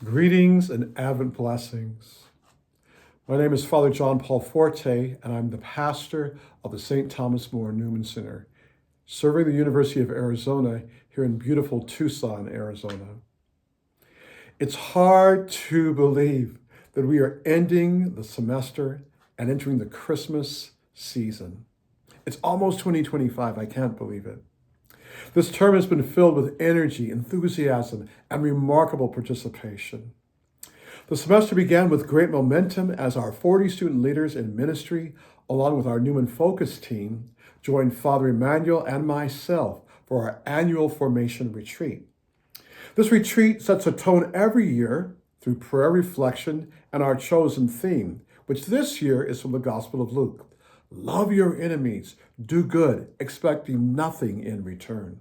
Greetings and Advent blessings. My name is Father John Paul Forte, and I'm the pastor of the St. Thomas More Newman Center, serving the University of Arizona here in beautiful Tucson, Arizona. It's hard to believe that we are ending the semester and entering the Christmas season. It's almost 2025. I can't believe it. This term has been filled with energy, enthusiasm, and remarkable participation. The semester began with great momentum as our 40 student leaders in ministry, along with our Newman Focus team, joined Father Emmanuel and myself for our annual formation retreat. This retreat sets a tone every year through prayer reflection and our chosen theme, which this year is from the Gospel of Luke. Love your enemies, do good, expecting nothing in return.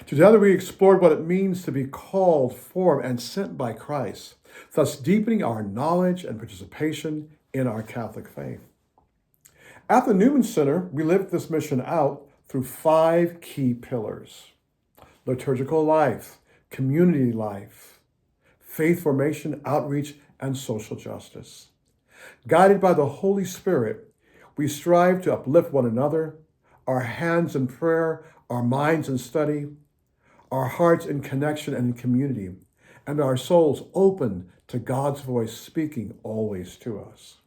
Together we explored what it means to be called, formed, and sent by Christ, thus deepening our knowledge and participation in our Catholic faith. At the Newman Center, we lived this mission out through 5 key pillars: liturgical life, community life, faith formation, outreach, and social justice. Guided by the Holy Spirit, we strive to uplift one another, our hands in prayer, our minds in study, our hearts in connection and in community, and our souls open to God's voice speaking always to us.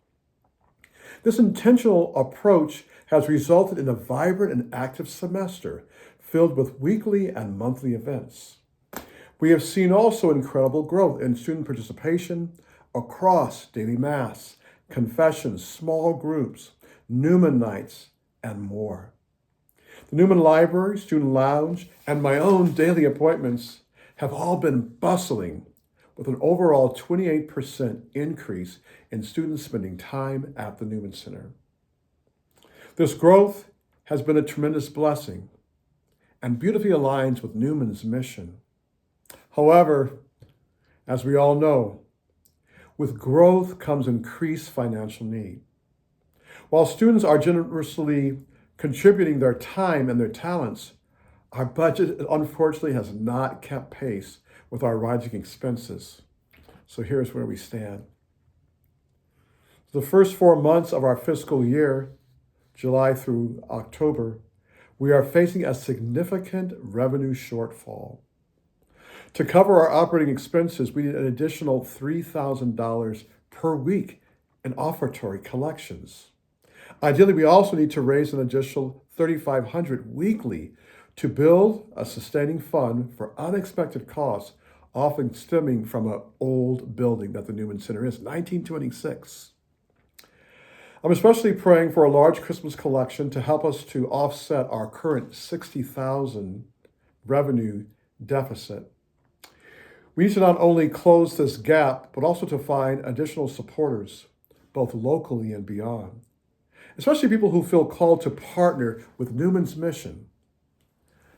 This intentional approach has resulted in a vibrant and active semester filled with weekly and monthly events. We have seen also incredible growth in student participation across daily mass, confessions, small groups, Newman nights, and more. The Newman Library, Student Lounge, and my own daily appointments have all been bustling with an overall 28% increase in students spending time at the Newman Center. This growth has been a tremendous blessing and beautifully aligns with Newman's mission. However, as we all know, with growth comes increased financial need. While students are generously contributing their time and their talents, our budget unfortunately has not kept pace with our rising expenses. So here's where we stand. The first 4 months of our fiscal year, July through October, we are facing a significant revenue shortfall. To cover our operating expenses, we need an additional $3,000 per week in offertory collections. Ideally, we also need to raise an additional $3,500 weekly to build a sustaining fund for unexpected costs, often stemming from an old building that the Newman Center is, 1926. I'm especially praying for a large Christmas collection to help us to offset our current $60,000 revenue deficit. We need to not only close this gap, but also to find additional supporters, both locally and beyond, especially people who feel called to partner with Newman's mission.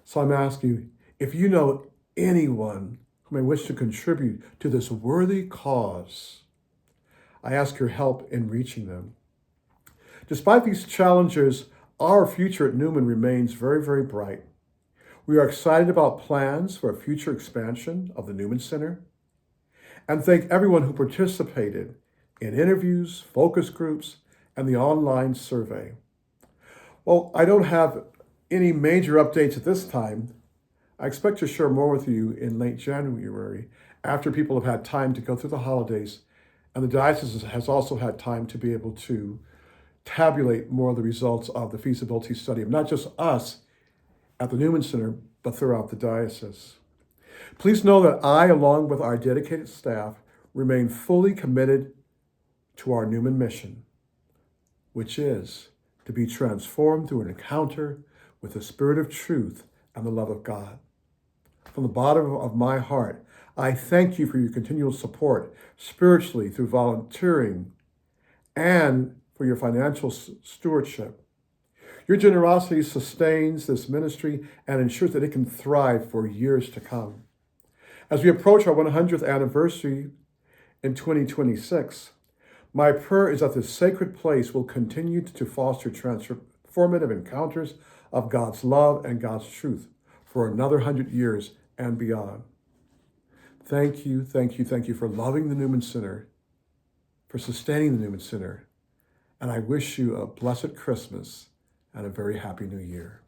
So I'm asking you, if you know anyone who may wish to contribute to this worthy cause, I ask your help in reaching them. Despite these challenges, our future at Newman remains very, very bright. We are excited about plans for a future expansion of the Newman Center, and thank everyone who participated in interviews, focus groups, and the online survey. Well, I don't have any major updates at this time. I expect to share more with you in late January after people have had time to go through the holidays, and the diocese has also had time to be able to tabulate more of the results of the feasibility study of not just us at the Newman Center, but throughout the diocese. Please know that I, along with our dedicated staff, remain fully committed to our Newman mission, which is to be transformed through an encounter with the Spirit of truth and the love of God. From the bottom of my heart, I thank you for your continual support spiritually through volunteering and for your financial stewardship. Your generosity sustains this ministry and ensures that it can thrive for years to come. As we approach our 100th anniversary in 2026, my prayer is that this sacred place will continue to foster transformative encounters of God's love and God's truth for another 100 years and beyond. Thank you, thank you, thank you for loving the Newman sinner, for sustaining the Newman sinner. And I wish you a blessed Christmas and a very happy New Year.